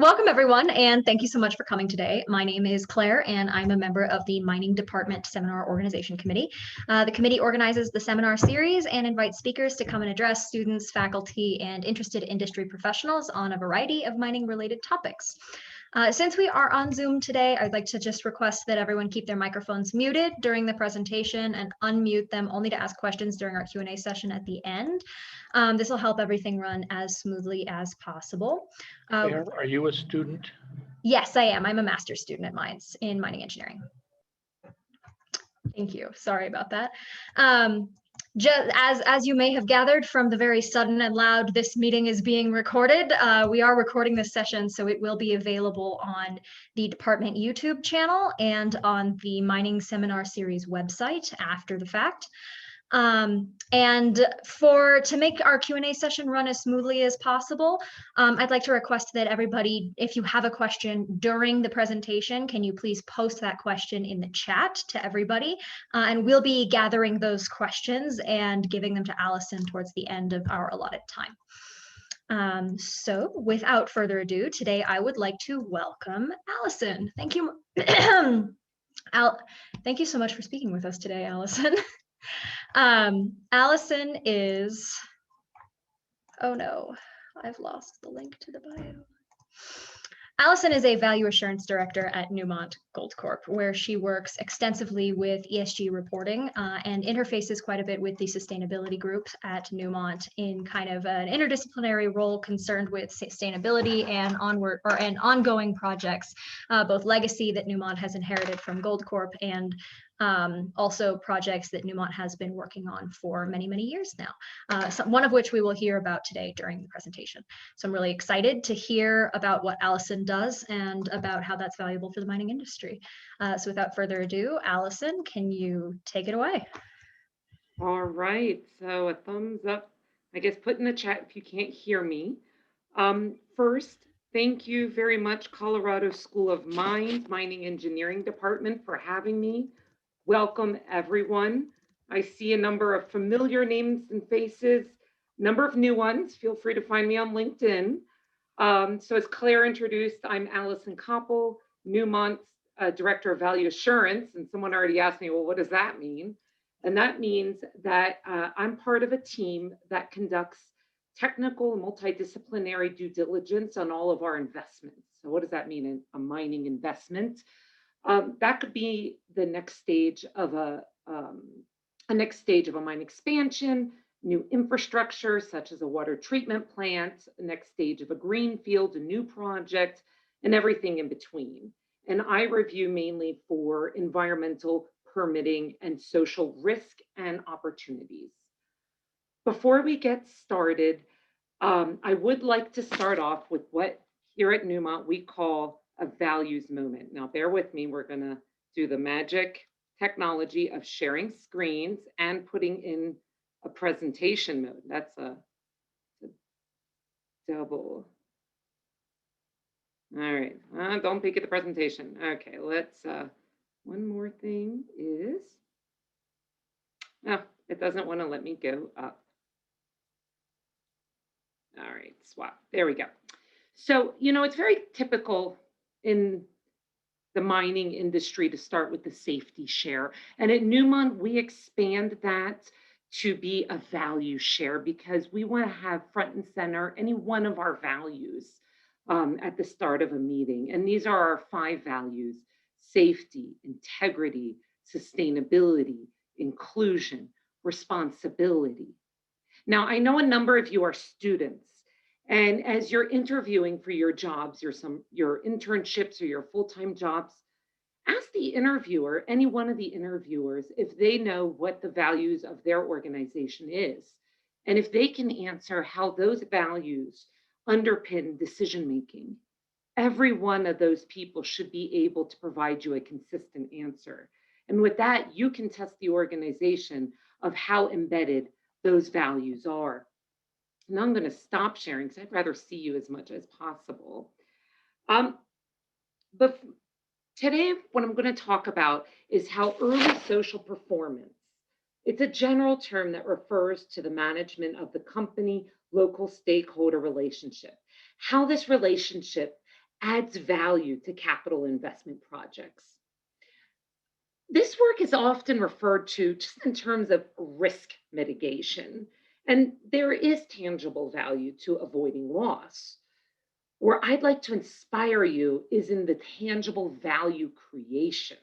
Welcome everyone, and thank you so much for coming today. My name is Claire, and I'm a member of the Mining Department Seminar Organization Committee. The committee organizes the seminar series and invites speakers to come and address students, faculty, and interested industry professionals on a variety of mining-related topics. Since we are on Zoom today, I'd like to just request that everyone keep their microphones muted during the presentation and unmute them only to ask questions during our Q&A session at the end. This will help everything run as smoothly as possible. Are you a student? Yes, I am. I'm a master's student at Mines in mining engineering. Thank you. Sorry about that. Just as you may have gathered from the very sudden and loud, this meeting is being recorded. We are recording this session, so it will be available on the department YouTube channel and on the Mining Seminar Series website after the fact. And to make our Q&A session run as smoothly as possible, I'd like to request that everybody, if you have a question during the presentation, can you please post that question in the chat to everybody? And we'll be gathering those questions and giving them to Allison towards the end of our allotted time. So without further ado, today I would like to welcome Allison. Thank you. Thank you so much for speaking with us today, Allison. Allison is, oh no, I've lost the link to the bio. Allison is a value assurance director at Newmont Gold Corp, where she works extensively with ESG reporting and interfaces quite a bit with the sustainability groups at Newmont in kind of an interdisciplinary role concerned with sustainability and ongoing projects, both legacy that Newmont has inherited from Gold Corp and also projects that Newmont has been working on for many, many years now, one of which we will hear about today during the presentation. So I'm really excited to hear about what Allison does and about how that's valuable for the mining industry. So without further ado, Allison, can you take it away? All right, so a thumbs up, I guess put in the chat if you can't hear me. First, thank you very much, Colorado School of Mines, Mining Engineering Department, for having me. Welcome, everyone. I see a number of familiar names and faces, number of new ones. Feel free to find me on LinkedIn. So as Claire introduced, I'm Allison Coppel, Newmont's Director of Value Assurance. And someone already asked me, well, what does that mean? And that means that I'm part of a team that conducts technical and multidisciplinary due diligence on all of our investments. So what does that mean in a mining investment? That could be the next stage of a mine expansion, new infrastructure such as a water treatment plant, the next stage of a greenfield, a new project, and everything in between. And I review mainly for environmental, permitting, and social risk and opportunities. Before we get started, I would like to start off with what here at Newmont we call a values moment. Now, bear with me, we're gonna do the magic technology of sharing screens and putting in a presentation mode. That's a double. All right, don't peek at the presentation. Okay, let's, one more thing is, it doesn't wanna let me go up. All right, swap, there we go. So, you know, it's very typical in the mining industry to start with the safety share. And at Newmont, we expand that to be a value share because we want to have front and center any one of our values at the start of a meeting. And these are our 5 values: safety, integrity, sustainability, inclusion, responsibility. Now, I know a number of you are students. And as you're interviewing for your jobs, your internships or your full-time jobs, ask the interviewer, any one of the interviewers, if they know what the values of their organization is. And if they can answer how those values underpin decision-making, every one of those people should be able to provide you a consistent answer. And with that, you can test the organization of how embedded those values are. Now I'm going to stop sharing because I'd rather see you as much as possible. But today, what I'm going to talk about is how early social performance, it's a general term that refers to the management of the company local stakeholder relationship, how this relationship adds value to capital investment projects. This work is often referred to just in terms of risk mitigation, and there is tangible value to avoiding loss. Where I'd like to inspire you is in the tangible value creation,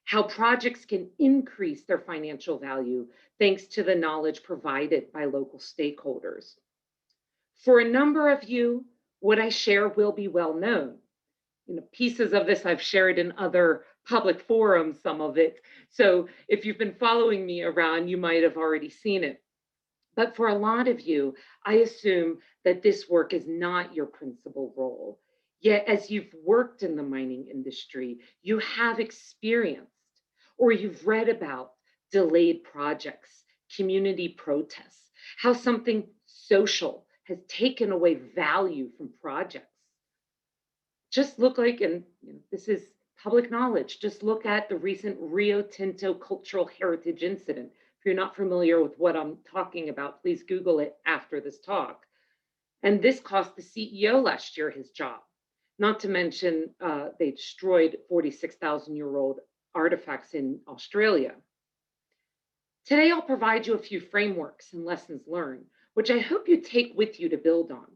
how projects can increase their financial value thanks to the knowledge provided by local stakeholders. For a number of you, what I share will be well known. Pieces of this I've shared in other public forums, some of it. So if you've been following me around, you might have already seen it. But for a lot of you, I assume that this work is not your principal role. Yet as you've worked in the mining industry, you have experienced or you've read about delayed projects, community protests, how something social has taken away value from projects. Just look like, and this is public knowledge, just look at the recent Rio Tinto cultural heritage incident. If you're not familiar with what I'm talking about, please Google it after this talk. And this cost the CEO last year his job. Not to mention they destroyed 46,000-year-old artifacts in Australia. Today, I'll provide you a few frameworks and lessons learned, which I hope you take with you to build on.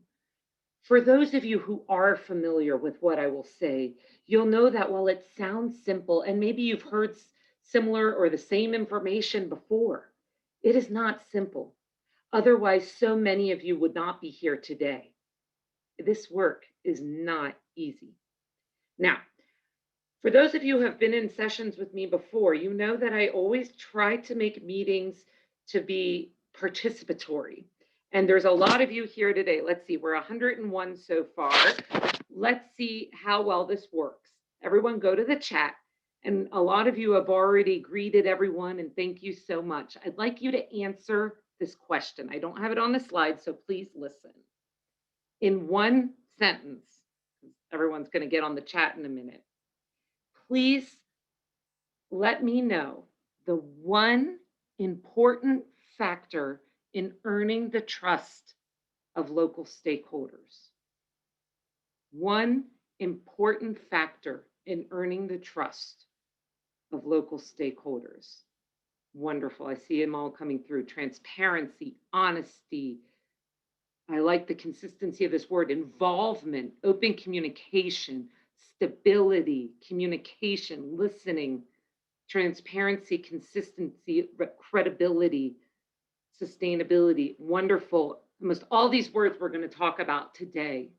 For those of you who are familiar with what I will say, you'll know that while it sounds simple, and maybe you've heard similar or the same information before, it is not simple. Otherwise, so many of you would not be here today. This work is not easy. Now, for those of you who have been in sessions with me before, you know that I always try to make meetings to be participatory. And there's a lot of you here today. Let's see, we're 101 so far. Let's see how well this works. Everyone go to the chat. And a lot of you have already greeted everyone, and thank you so much. I'd like you to answer this question. I don't have it on the slide, so please listen. In one sentence, everyone's going to get on the chat in a minute. Please let me know the one important factor in earning the trust of local stakeholders. One important factor in earning the trust of local stakeholders. Wonderful. I see them all coming through. Transparency, honesty. I like the consistency of this word. Involvement, open communication, stability, communication, listening, transparency, consistency, credibility, sustainability. Wonderful. Almost all these words we're going to talk about today.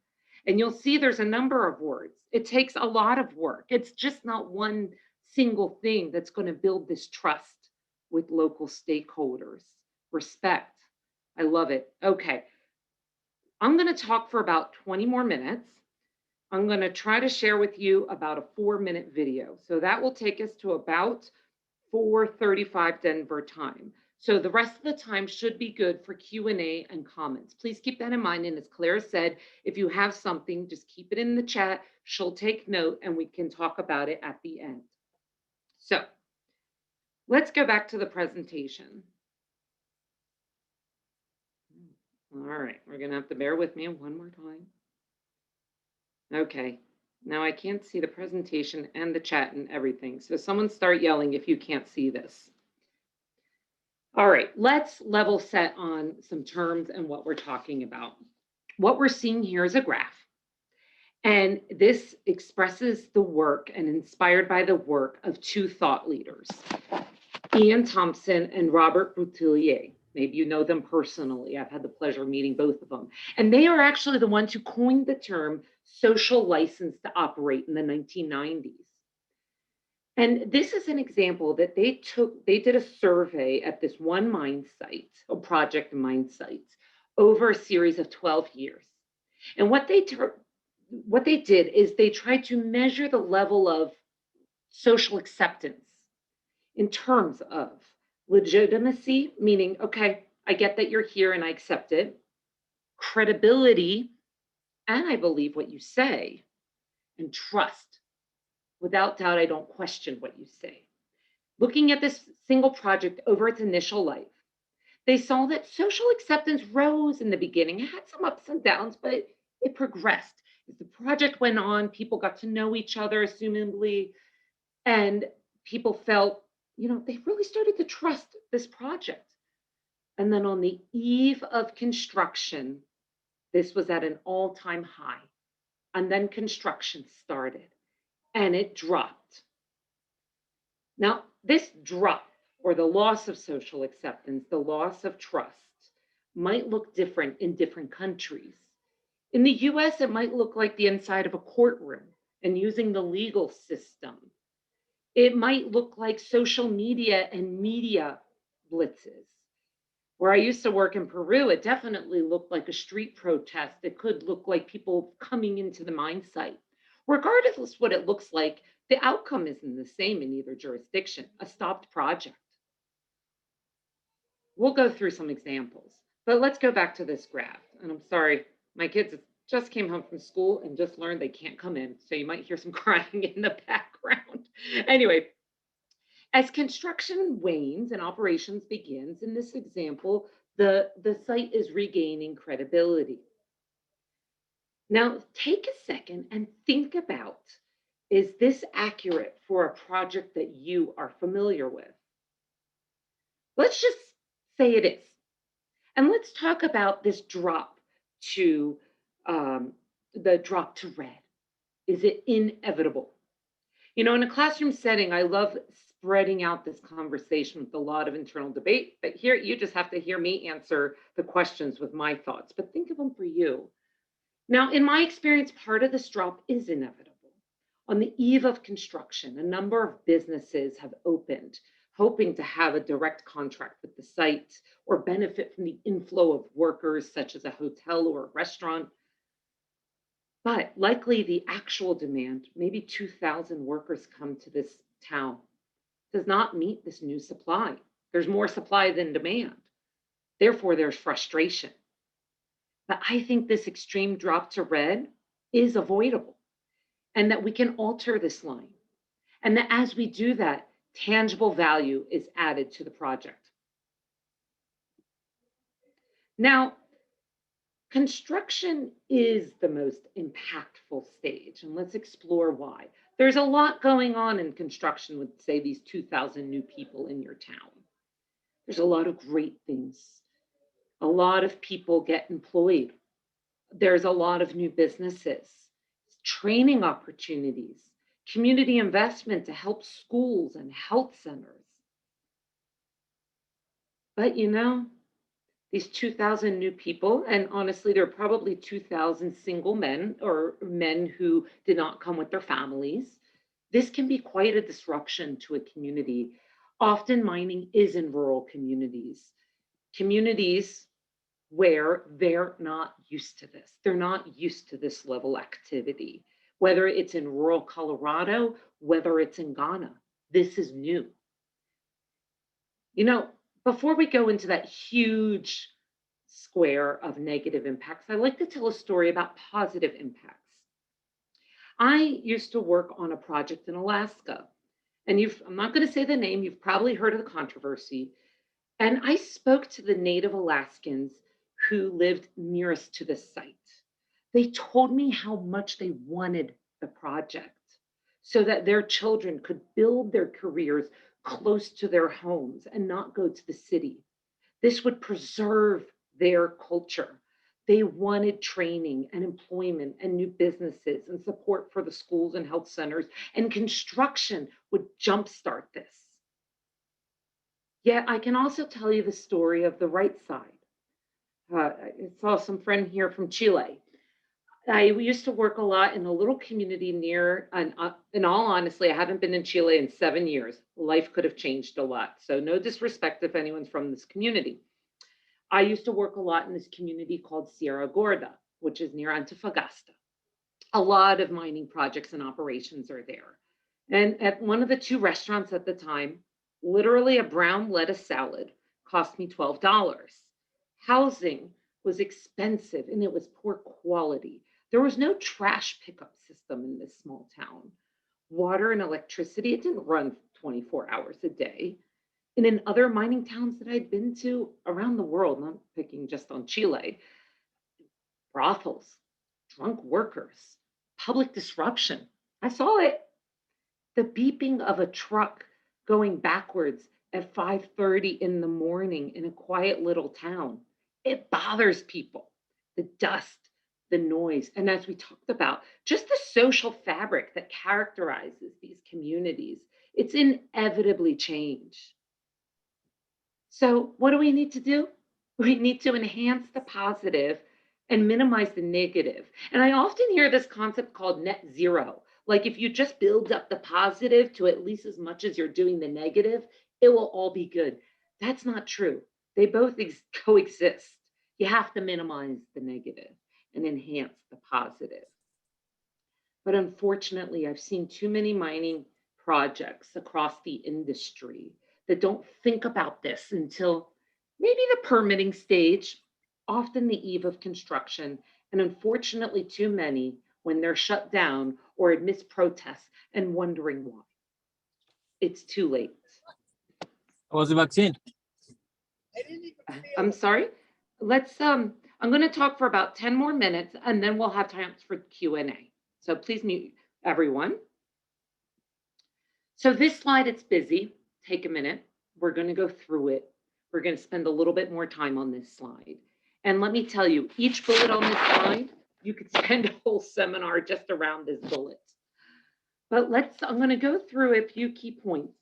And you'll see there's a number of words. It takes a lot of work. It's just not one single thing that's going to build this trust with local stakeholders. Respect. I love it. Okay. I'm going to talk for about 20 more minutes. I'm going to try to share with you about a 4-minute video. So that will take us to about 4:35 Denver time. So the rest of the time should be good for Q&A and comments. Please keep that in mind. And as Claire said, if you have something, just keep it in the chat. She'll take note and we can talk about it at the end. So let's go back to the presentation. All right, we're going to have to bear with me one more time. Okay, now I can't see the presentation and the chat and everything. So someone start yelling if you can't see this. All right, let's level set on some terms and what we're talking about. What we're seeing here is a graph. And this expresses the work and inspired by the work of two thought leaders, Ian Thompson and Robert Boutillier. Maybe you know them personally. I've had the pleasure of meeting both of them. And they are actually the ones who coined the term social license to operate in the 1990s. And this is an example that they did a survey at this one mine site, a project mine site, over a series of 12 years. And what they did is they tried to measure the level of social acceptance in terms of legitimacy, meaning, okay, I get that you're here and I accept it. Credibility, and I believe what you say. And trust. Without doubt, I don't question what you say. Looking at this single project over its initial life, they saw that social acceptance rose in the beginning. It had some ups and downs, but it progressed. As the project went on, people got to know each other, assumably, and people felt, they really started to trust this project. And then on the eve of construction, this was at an all-time high. And then construction started and it dropped. Now, this drop, or the loss of social acceptance, the loss of trust, might look different in different countries. In the US, it might look like the inside of a courtroom and using the legal system. It might look like social media and media blitzes. Where I used to work in Peru, it definitely looked like a street protest. It could look like people coming into the mine site. Regardless what it looks like, the outcome isn't the same in either jurisdiction, a stopped project. We'll go through some examples, but let's go back to this graph. And I'm sorry, my kids just came home from school and just learned they can't come in. So you might hear some crying in the background. Anyway, as construction wanes and operations begins, in this example, the site is regaining credibility. Now, take a second and think about, is this accurate for a project that you are familiar with? Let's just say it is. And let's talk about this drop to red. Is it inevitable? In a classroom setting, I love spreading out this conversation with a lot of internal debate, but here you just have to hear me answer the questions with my thoughts, but think of them for you. Now, in my experience, part of this drop is inevitable. On the eve of construction, a number of businesses have opened, hoping to have a direct contract with the site or benefit from the inflow of workers, such as a hotel or a restaurant. But likely the actual demand, maybe 2,000 workers come to this town, does not meet this new supply. There's more supply than demand. Therefore, there's frustration. But I think this extreme drop to red is avoidable and that we can alter this line. And that as we do that, tangible value is added to the project. Now, construction is the most impactful stage, and let's explore why. There's a lot going on in construction with, say, these 2,000 new people in your town. There's a lot of great things. A lot of people get employed. There's a lot of new businesses, training opportunities, community investment to help schools and health centers. But these 2,000 new people, and honestly, there are probably 2,000 single men or men who did not come with their families. This can be quite a disruption to a community. Often mining is in rural communities where they're not used to this. They're not used to this level activity, whether it's in rural Colorado, whether it's in Ghana. This is new. Before we go into that huge square of negative impacts, I like to tell a story about positive impacts. I used to work on a project in Alaska, and I'm not going to say the name, you've probably heard of the controversy. And I spoke to the native Alaskans who lived nearest to the site. They told me how much they wanted the project so that their children could build their careers close to their homes and not go to the city. This would preserve their culture. They wanted training and employment and new businesses and support for the schools and health centers, and construction would jumpstart this. Yet I can also tell you the story of the right side. I saw some friend here from Chile. I used to work a lot in a little community near, and in all honesty, I haven't been in Chile in 7 years. Life could have changed a lot. So no disrespect if anyone's from this community. I used to work a lot in this community called Sierra Gorda, which is near Antofagasta. A lot of mining projects and operations are there. And at one of the two restaurants at the time, literally a brown lettuce salad cost me $12. Housing was expensive and it was poor quality. There was no trash pickup system in this small town. Water and electricity, it didn't run 24 hours a day. And in other mining towns that I'd been to around the world, not picking just on Chile, brothels, drunk workers, public disruption. I saw it. The beeping of a truck going backwards at 5:30 in the morning in a quiet little town. It bothers people. The dust, the noise, and as we talked about, just the social fabric that characterizes these communities, it's inevitably changed. So what do we need to do? We need to enhance the positive and minimize the negative. And I often hear this concept called net zero. Like if you just build up the positive to at least as much as you're doing the negative, it will all be good. That's not true. They both coexist. You have to minimize the negative and enhance the positive. But unfortunately, I've seen too many mining projects across the industry that don't think about this until maybe the permitting stage, often the eve of construction, and unfortunately, too many when they're shut down or amidst protests and wondering why. It's too late. How was the vaccine? I'm sorry. I'm going to talk for about 10 more minutes and then we'll have time for Q&A. So please mute everyone. So this slide, it's busy. Take a minute. We're going to go through it. We're going to spend a little bit more time on this slide. And let me tell you, each bullet on this slide, you could spend a whole seminar just around this bullet. But I'm going to go through a few key points.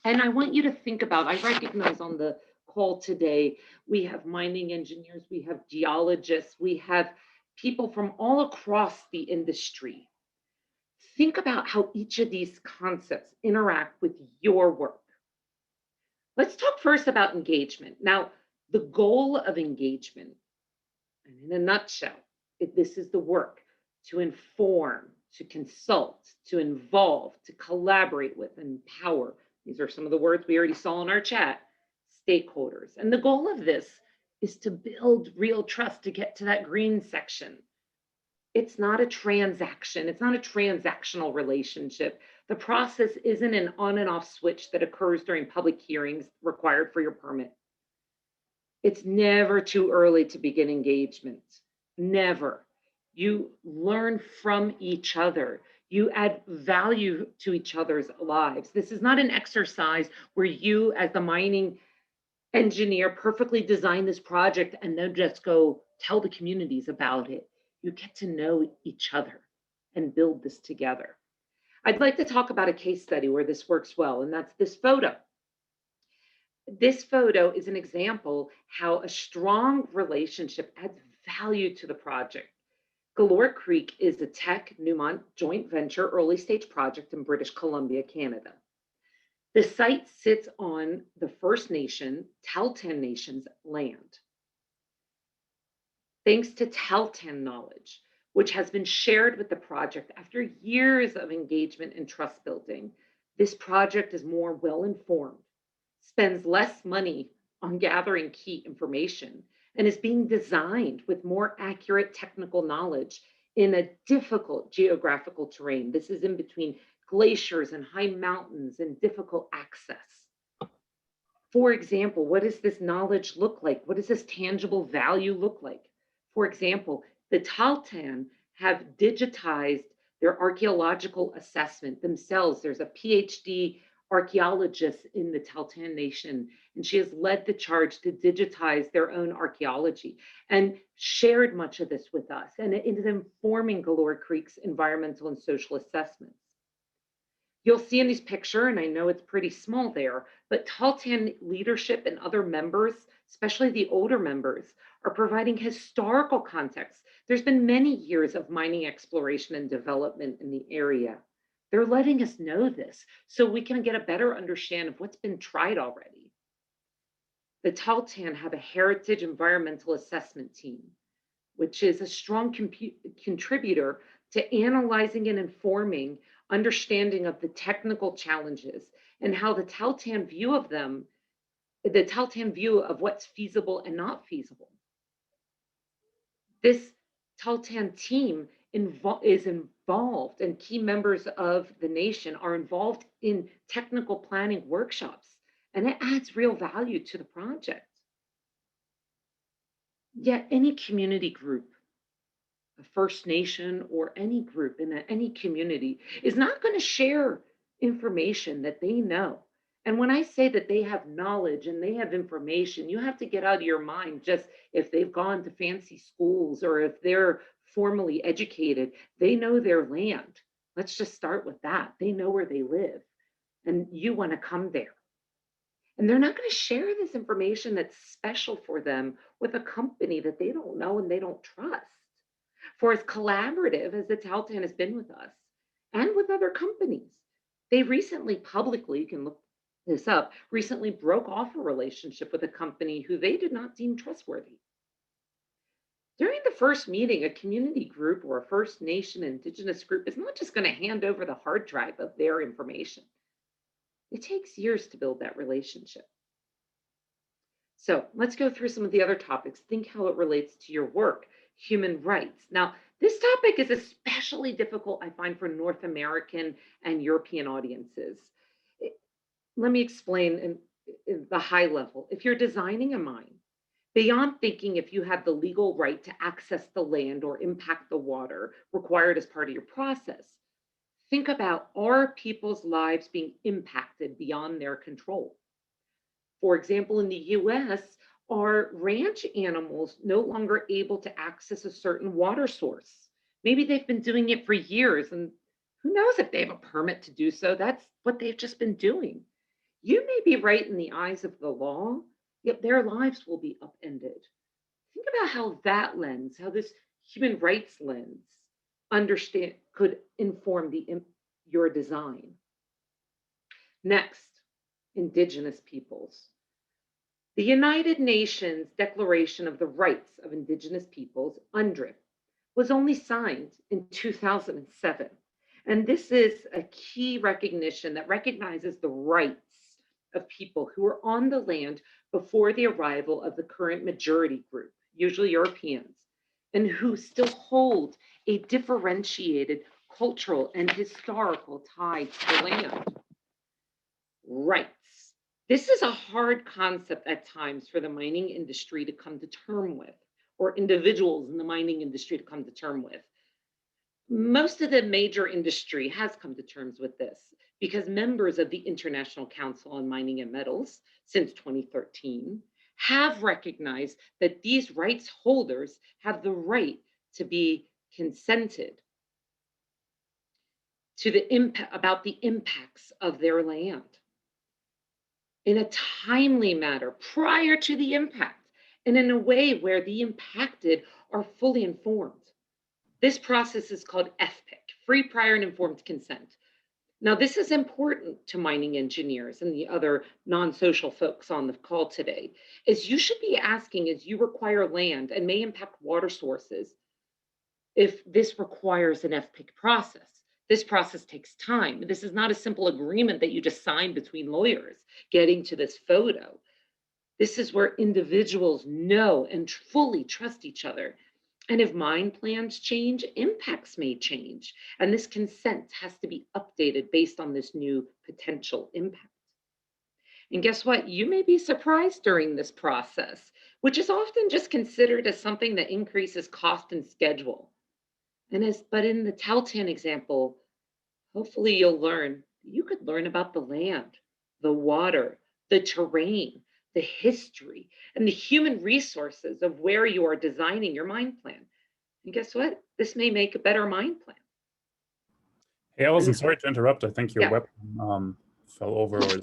And I want you to think about, I recognize on the call today, we have mining engineers, we have geologists, we have people from all across the industry. Think about how each of these concepts interact with your work. Let's talk first about engagement. Now, the goal of engagement, and in a nutshell, this is the work to inform, to consult, to involve, to collaborate with, empower. These are some of the words we already saw in our chat, stakeholders. And the goal of this is to build real trust to get to that green section. It's not a transaction. It's not a transactional relationship. The process isn't an on and off switch that occurs during public hearings required for your permit. It's never too early to begin engagement. Never. You learn from each other. You add value to each other's lives. This is not an exercise where you, as the mining engineer, perfectly design this project and then just go tell the communities about it. You get to know each other and build this together. I'd like to talk about a case study where this works well, and that's this photo. This photo is an example how a strong relationship adds value to the project. Galore Creek is a Teck Newmont joint venture early stage project in British Columbia, Canada. The site sits on the First Nation, Tahltan Nation's land. Thanks to Tahltan knowledge, which has been shared with the project after years of engagement and trust building, this project is more well-informed, spends less money on gathering key information, and is being designed with more accurate technical knowledge in a difficult geographical terrain. This is in between glaciers and high mountains and difficult access. For example, what does this knowledge look like? What does this tangible value look like? For example, the Tahltan have digitized their archaeological assessment themselves. There's a PhD archaeologist in the Tahltan Nation, and she has led the charge to digitize their own archaeology and shared much of this with us. And it is informing Galore Creek's environmental and social assessments. You'll see in this picture, and I know it's pretty small there, but Tahltan leadership and other members, especially the older members, are providing historical context. There's been many years of mining exploration and development in the area. They're letting us know this so we can get a better understanding of what's been tried already. The Tahltan have a heritage environmental assessment team, which is a strong contributor to analyzing and informing understanding of the technical challenges and how the Tahltan view of them, the Tahltan view of what's feasible and not feasible. This Tahltan team is involved, and key members of the nation are involved in technical planning workshops, and it adds real value to the project. Yet any community group a First Nation, or any group in any community is not going to share information that they know. And when I say that they have knowledge and they have information, you have to get out of your mind just if they've gone to fancy schools or if they're formally educated, they know their land. Let's just start with that. They know where they live and you want to come there. And they're not going to share this information that's special for them with a company that they don't know and they don't trust. For as collaborative as the Tahltan has been with us and with other companies, they recently publicly, you can look this up, recently broke off a relationship with a company who they did not deem trustworthy. During the first meeting, a community group or a First Nation Indigenous group is not just going to hand over the hard drive of their information. It takes years to build that relationship. So let's go through some of the other topics. Think how it relates to your work. Human rights. Now, this topic is especially difficult, I find, for North American and European audiences. Let me explain in the high level. If you're designing a mine, beyond thinking if you have the legal right to access the land or impact the water required as part of your process, think about, are people's lives being impacted beyond their control? For example, in the US, are ranch animals no longer able to access a certain water source? Maybe they've been doing it for years, and who knows if they have a permit to do so? That's what they've just been doing. You may be right in the eyes of the law, yet their lives will be upended. Think about how that lens, how this human rights lens could inform your design. Next, Indigenous peoples. The United Nations Declaration of the Rights of Indigenous Peoples, UNDRIP, was only signed in 2007. And this is a key recognition that recognizes the rights of people who were on the land before the arrival of the current majority group, usually Europeans, and who still hold a differentiated cultural and historical tie to the land. Rights. This is a hard concept at times for the mining industry to come to terms with, or individuals in the mining industry to come to terms with. Most of the major industry has come to terms with this because members of the International Council on Mining and Metals since 2013 have recognized that these rights holders have the right to be consented to about the impacts of their land in a timely manner prior to the impact and in a way where the impacted are fully informed. This process is called Fpic, free, prior, and informed consent. Now, this is important to mining engineers and the other non-social folks on the call today, is you should be asking as you require land and may impact water sources if this requires an Fpic process. This process takes time. This is not a simple agreement that you just sign between lawyers getting to this photo. This is where individuals know and fully trust each other. And if mine plans change, impacts may change. And this consent has to be updated based on this new potential impact. And guess what? You may be surprised during this process, which is often just considered as something that increases cost and schedule. But in the Tahltan example, hopefully you'll learn, you could learn about the land, the water, the terrain, the history, and the human resources of where you are designing your mine plan. And guess what? This may make a better mine plan. Hey, Allison, sorry to interrupt. I think your Yeah. webcam fell over. Or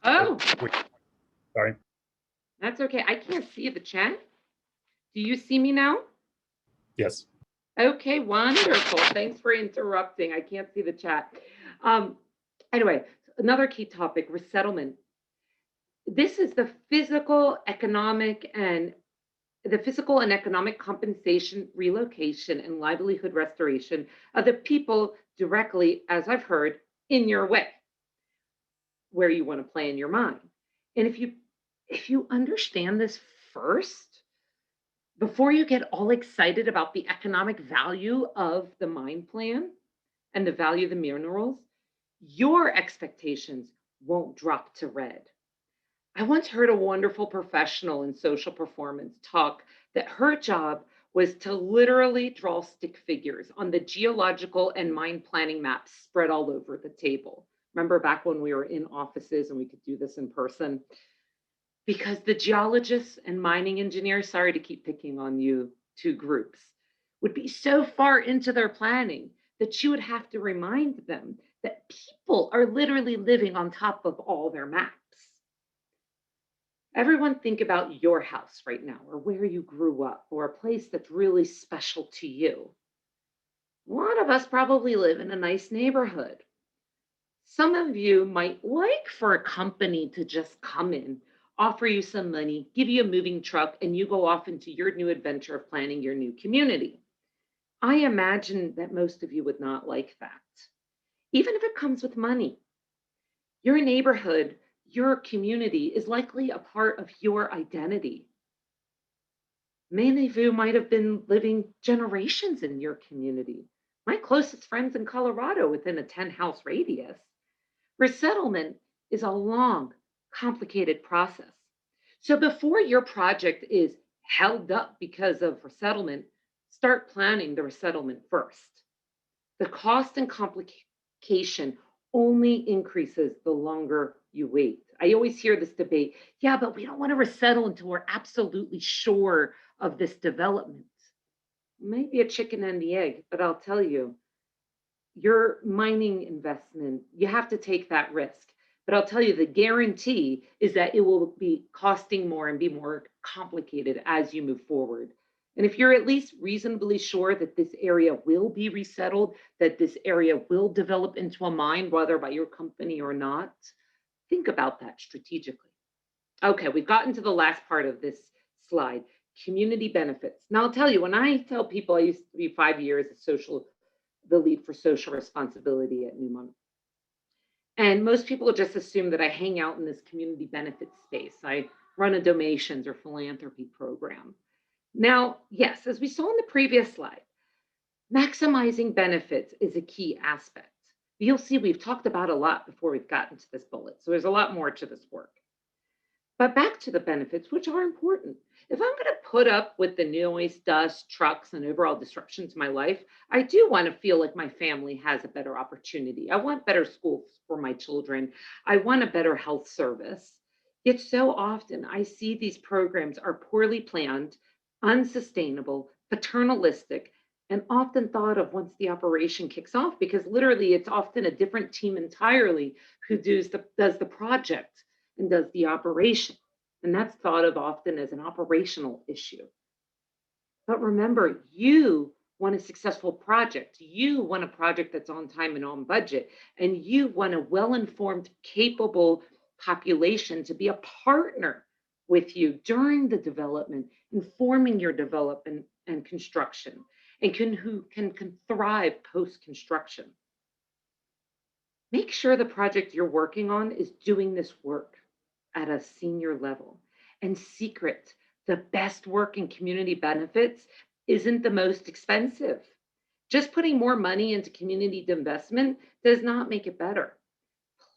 Oh, sorry. that's okay. I can't see the chat. Do you see me now? Yes. Okay, wonderful. Thanks for interrupting. I can't see the chat. Anyway, another key topic, resettlement. This is the physical, economic, and economic compensation, relocation, and livelihood restoration of the people directly, as I've heard, in your way, where you want to plan your mine. And if you understand this first, before you get all excited about the economic value of the mine plan and the value of the minerals, your expectations won't drop to red. I once heard a wonderful professional in social performance talk that her job was to literally draw stick figures on the geological and mine planning maps spread all over the table. Remember back when we were in offices and we could do this in person? Because the geologists and mining engineers, sorry to keep picking on you two groups, would be so far into their planning that you would have to remind them that people are literally living on top of all their maps. Everyone think about your house right now, or where you grew up, or a place that's really special to you. A lot of us probably live in a nice neighborhood. Some of you might like for a company to just come in, offer you some money, give you a moving truck, and you go off into your new adventure of planning your new community. I imagine that most of you would not like that, even if it comes with money. Your neighborhood, your community is likely a part of your identity. Many of you might have been living generations in your community. My closest friends in Colorado within a 10-house radius. Resettlement is a long, complicated process. So before your project is held up because of resettlement, start planning the resettlement first. The cost and complication only increases the longer you wait. I always hear this debate, yeah, but we don't want to resettle until we're absolutely sure of this development. Maybe a chicken and the egg, but I'll tell you, your mining investment, you have to take that risk. But I'll tell you, the guarantee is that it will be costing more and be more complicated as you move forward. And if you're at least reasonably sure that this area will be resettled, that this area will develop into a mine, whether by your company or not, think about that strategically. Okay, we've gotten to the last part of this slide, community benefits. Now I'll tell you, when I tell people I used to be 5 years the lead for social responsibility at Newmont. And most people just assume that I hang out in this community benefits space. I run a donations or philanthropy program. Now, yes, as we saw in the previous slide, maximizing benefits is a key aspect. You'll see we've talked about a lot before we've gotten to this bullet. So there's a lot more to this work. But back to the benefits, which are important. If I'm going to put up with the noise, dust, trucks, and overall disruption to my life, I do want to feel like my family has a better opportunity. I want better schools for my children. I want a better health service. Yet so often I see these programs are poorly planned, unsustainable, paternalistic, and often thought of once the operation kicks off, because literally it's often a different team entirely who does the project and does the operation. And that's thought of often as an operational issue. But remember, you want a successful project. You want a project that's on time and on budget. And you want a well-informed, capable population to be a partner with you during the development, informing your development and construction, and who can thrive post-construction. Make sure the project you're working on is doing this work at a senior level. And secret, the best work in community benefits isn't the most expensive. Just putting more money into community investment does not make it better.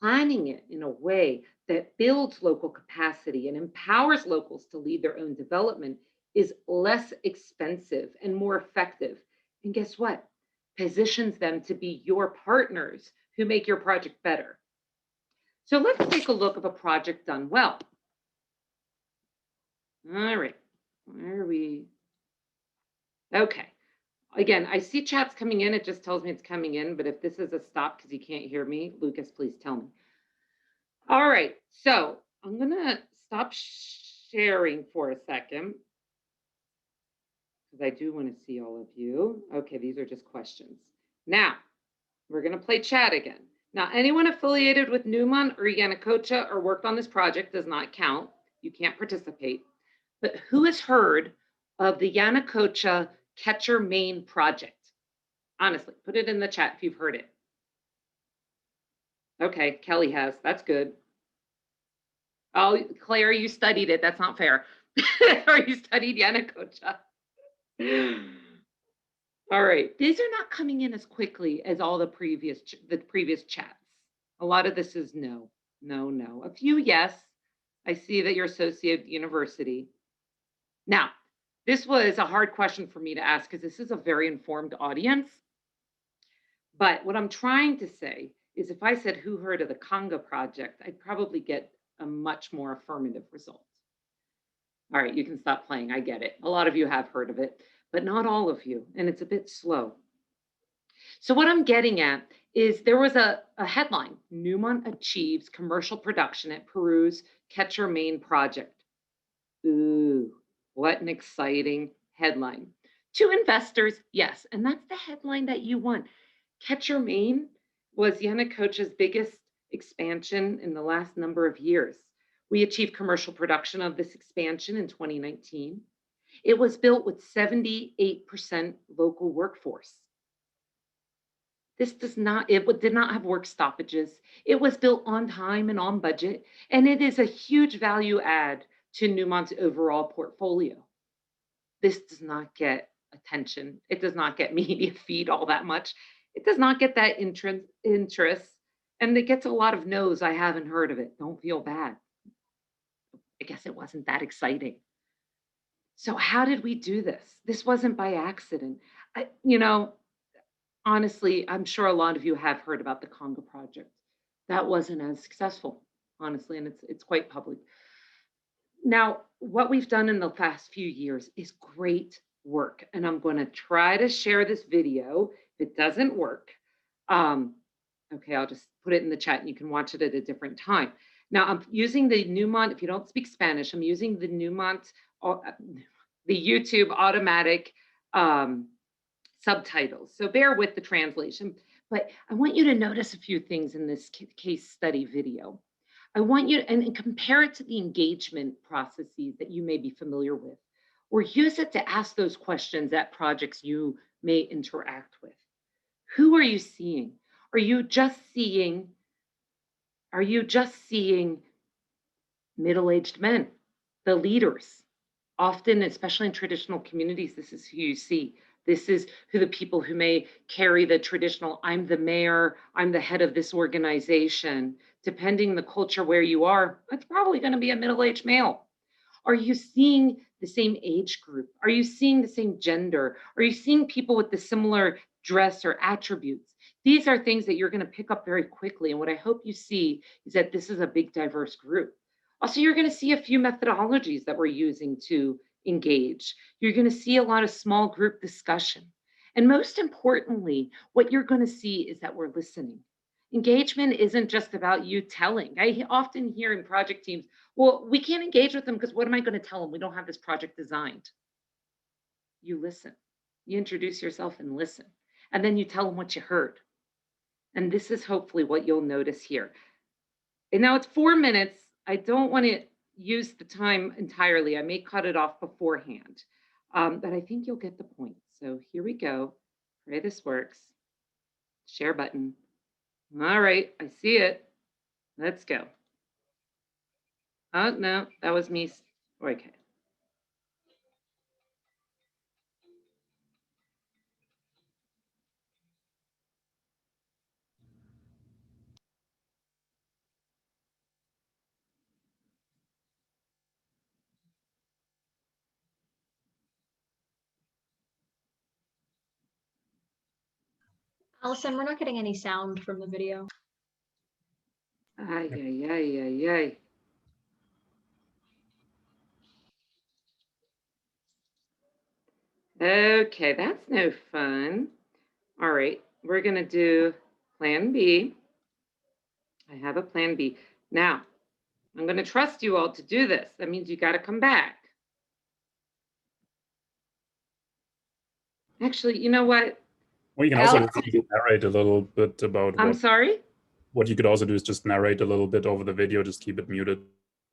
Planning it in a way that builds local capacity and empowers locals to lead their own development is less expensive and more effective. And guess what? Positions them to be your partners who make your project better. So let's take a look at a project done well. All right, where are we? Okay, again, I see chats coming in. It just tells me it's coming in, but if this is a stop because you can't hear me, Lucas, please tell me. All right, so I'm gonna stop sharing for a second because I do want to see all of you. Okay, these are just questions. Now, we're gonna play chat again. Now, anyone affiliated with Newmont or Yanacocha or worked on this project does not count. You can't participate. But who has heard of the Yanacocha Catcher Main project? Honestly, put it in the chat if you've heard it. Okay, Kelly has. That's good. Oh, Claire, you studied it. That's not fair. Or you studied Yanacocha. All right, these are not coming in as quickly as all the previous chats. A lot of this is no. A few, yes. I see that you're associated with university. Now, This was a hard question for me to ask because this is a very informed audience. But what I'm trying to say is if I said who heard of the Conga project, I'd probably get a much more affirmative result. All right, you can stop playing. I get it. A lot of you have heard of it, but not all of you, and it's a bit slow. So what I'm getting at is there was a headline, Newmont achieves commercial production at Peru's Quechua Main project. Ooh, what an exciting headline. To investors, yes, and that's the headline that you want. Quechua Main was Yanacocha's biggest expansion in the last number of years. We achieved commercial production of this expansion in 2019. It was built with 78% local workforce. It did not have work stoppages. It was built on time and on budget, and it is a huge value add to Newmont's overall portfolio. This does not get attention. It does not get media feed all that much. It does not get that interest, and it gets a lot of no's. I haven't heard of it. Don't feel bad. I guess it wasn't that exciting. So how did we do this? This wasn't by accident. Honestly, I'm sure a lot of you have heard about the Conga project. That wasn't as successful, honestly, and it's quite public. Now, what we've done in the past few years is great work, and I'm going to try to share this video. If it doesn't work, okay, I'll just put it in the chat and you can watch it at a different time. Now, I'm using the Newmont, if you don't speak Spanish, I'm using the Newmont, the YouTube automatic subtitles. So bear with the translation, but I want you to notice a few things in this case study video. I want you to and compare it to the engagement processes that you may be familiar with, or use it to ask those questions at projects you may interact with. Who are you seeing? Are you just seeing middle-aged men, the leaders? Often, especially in traditional communities, this is who you see. This is who the people who may carry the traditional, I'm the mayor, I'm the head of this organization. Depending the culture where you are, it's probably going to be a middle-aged male. Are you seeing the same age group? Are you seeing the same gender? Are you seeing people with the similar dress or attributes? These are things that you're going to pick up very quickly. And what I hope you see is that this is a big, diverse group. Also, you're going to see a few methodologies that we're using to engage. You're going to see a lot of small group discussion. And most importantly, what you're going to see is that we're listening. Engagement isn't just about you telling. I often hear in project teams, well, we can't engage with them because what am I going to tell them? We don't have this project designed. You listen. You introduce yourself and listen. And then you tell them what you heard. And this is hopefully what you'll notice here. And now it's 4 minutes. I don't want to use the time entirely. I may cut it off beforehand, but I think you'll get the point. So here we go. Pray this works. Share button. All right, I see it. Let's go. Oh, no, that was me. Okay. Allison, we're not getting any sound from the video. Ay, ay, ay, ay, ay. Okay, that's no fun. All right, we're going to do plan B. I have a plan B. Now, I'm going to trust you all to do this. That means you got to come back. Actually, you know what? Well, you can also narrate a little bit about I'm sorry? What you could also do is just narrate a little bit over the video, just keep it muted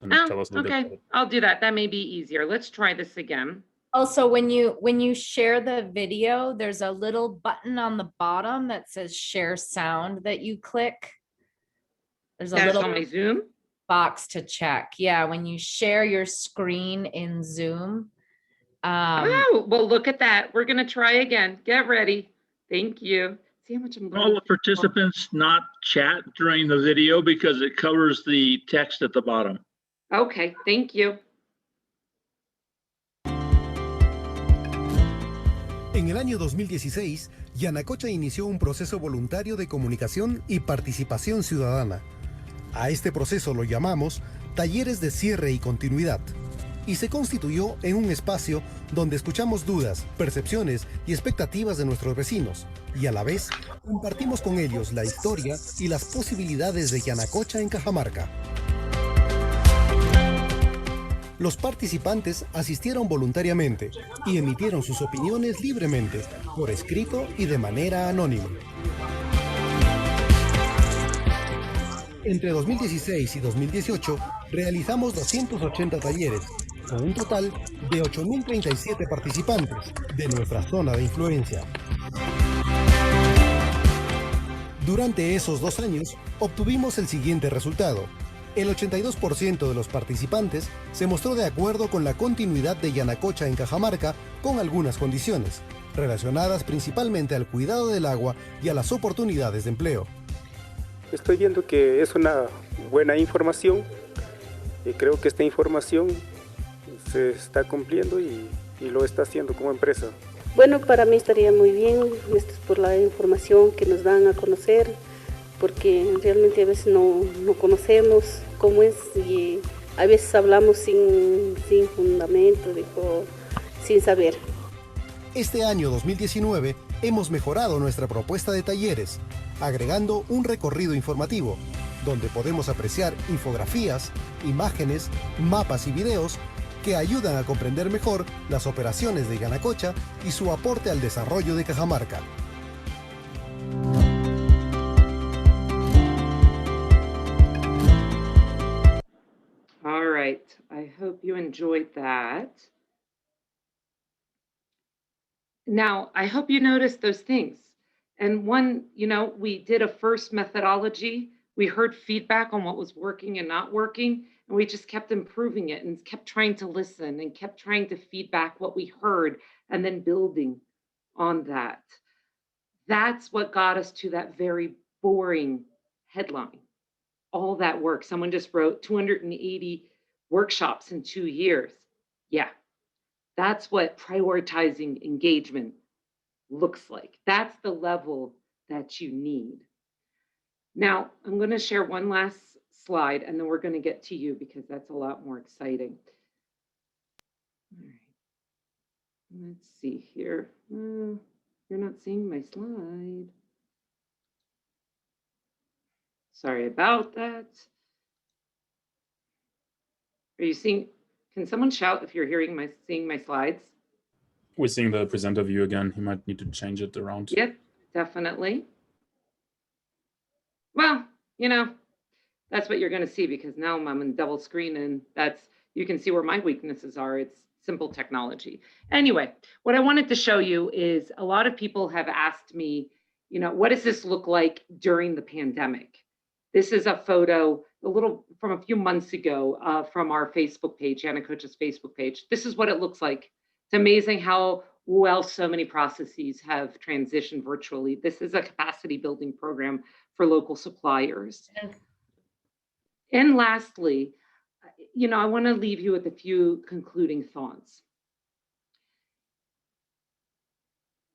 and tell us a little bit about it. I'll do that. That may be easier. Let's try this again. Also, when you share the video, there's a little button on the bottom that says share sound that you click. There's a little on my Zoom box to check. Yeah, when you share your screen in Zoom. Oh, well, look at that. We're going to try again. Get ready. Thank you. See how much I'm All the participants not chat during the video because it covers the text at the bottom. Okay, thank you. En el año 2016, Yanacocha inició un proceso voluntario de comunicación y participación ciudadana. A este proceso lo llamamos Talleres de Cierre y Continuidad, y se constituyó en un espacio donde escuchamos dudas, percepciones y expectativas de nuestros vecinos, y a la vez compartimos con ellos la historia y las posibilidades de Yanacocha en Cajamarca. Los participantes asistieron voluntariamente y emitieron sus opiniones libremente, por escrito y de manera anónima. Entre 2016 y 2018 realizamos 280 talleres, con un total de 8.037 participantes de nuestra zona de influencia. Durante esos 2 años obtuvimos el siguiente resultado. El 82% de los participantes se mostró de acuerdo con la continuidad de Yanacocha en Cajamarca, con algunas condiciones, relacionadas principalmente al cuidado del agua y a las oportunidades de empleo. Estoy viendo que es una buena información y creo que esta información se está cumpliendo y lo está haciendo como empresa. Bueno, para mí estaría muy bien, esto es por la información que nos dan a conocer, porque realmente a veces no conocemos cómo es y a veces hablamos sin fundamento, sin saber. Este año 2019 hemos mejorado nuestra propuesta de talleres, agregando un recorrido informativo, donde podemos apreciar infografías, imágenes, mapas y videos que ayudan a comprender mejor las operaciones de Yanacocha y su aporte al desarrollo de Cajamarca. All right, I hope you enjoyed that. Now, I hope you noticed those things. And one, we did a first methodology. We heard feedback on what was working and not working, and we just kept improving it and kept trying to listen and kept trying to feedback what we heard and then building on that. That's what got us to that very boring headline. All that work. Someone just wrote 280 workshops in 2 years. Yeah, that's what prioritizing engagement looks like. That's the level that you need. Now, I'm going to share one last slide, and then we're going to get to you because that's a lot more exciting. All right. Let's see here. You're not seeing my slide. Sorry about that. Are you seeing? Can someone shout if you're seeing my slides? We're seeing the presenter view again. You might need to change it around. Yep, definitely. Well, that's what you're going to see because now I'm in double screen and you can see where my weaknesses are. It's simple technology. Anyway, what I wanted to show you is a lot of people have asked me, what does this look like during the pandemic? This is a photo, from a few months ago from our Facebook page, Yanacocha's Facebook page. This is what it looks like. It's amazing how well so many processes have transitioned virtually. This is a capacity building program for local suppliers. And lastly, I want to leave you with a few concluding thoughts.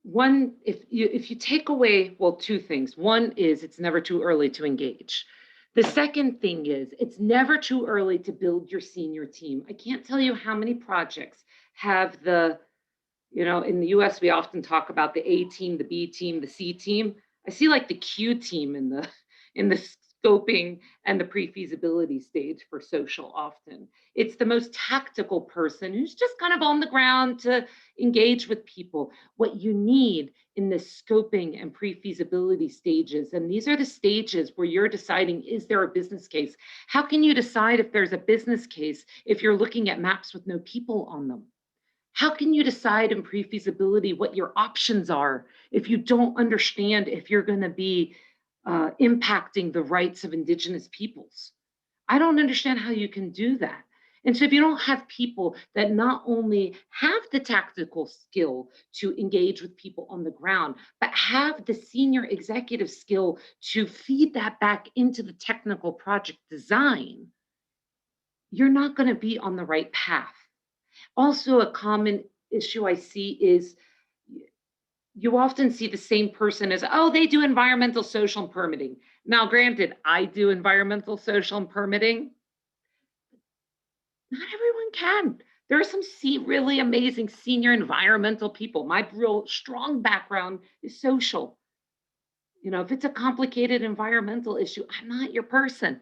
One, if you take away, two things. One is it's never too early to engage. The second thing is it's never too early to build your senior team. I can't tell you how many projects have in the US, we often talk about the A team, the B team, the C team. I see like the Q team in the scoping and the pre-feasibility stage for social often. It's the most tactical person who's just kind of on the ground to engage with people. What you need in the scoping and pre-feasibility stages, and these are the stages where you're deciding, is there a business case? How can you decide if there's a business case if you're looking at maps with no people on them? How can you decide in pre-feasibility what your options are if you don't understand if you're going to be impacting the rights of Indigenous peoples? I don't understand how you can do that. And so if you don't have people that not only have the tactical skill to engage with people on the ground, but have the senior executive skill to feed that back into the technical project design, you're not going to be on the right path. Also, a common issue I see is you often see the same person as, oh, they do environmental, social, and permitting. Now, granted, I do environmental, social, and permitting. Not everyone can. There are some really amazing senior environmental people. My real strong background is social. You know, if it's a complicated environmental issue, I'm not your person.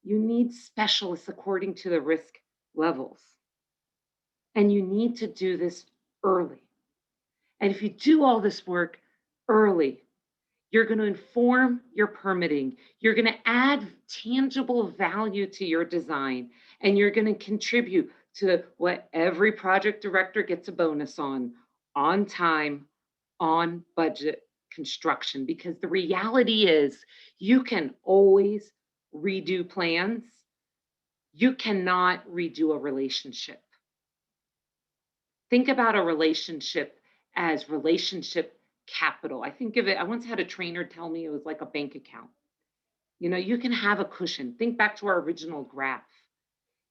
You need specialists according to the risk levels. And you need to do this early. And if you do all this work early, you're going to inform your permitting. You're going to add tangible value to your design, and you're going to contribute to what every project director gets a bonus on time, on budget construction. Because the reality is you can always redo plans. You cannot redo a relationship. Think about a relationship as relationship capital. I think of it, I once had a trainer tell me it was like a bank account. You know, you can have a cushion. Think back to our original graph.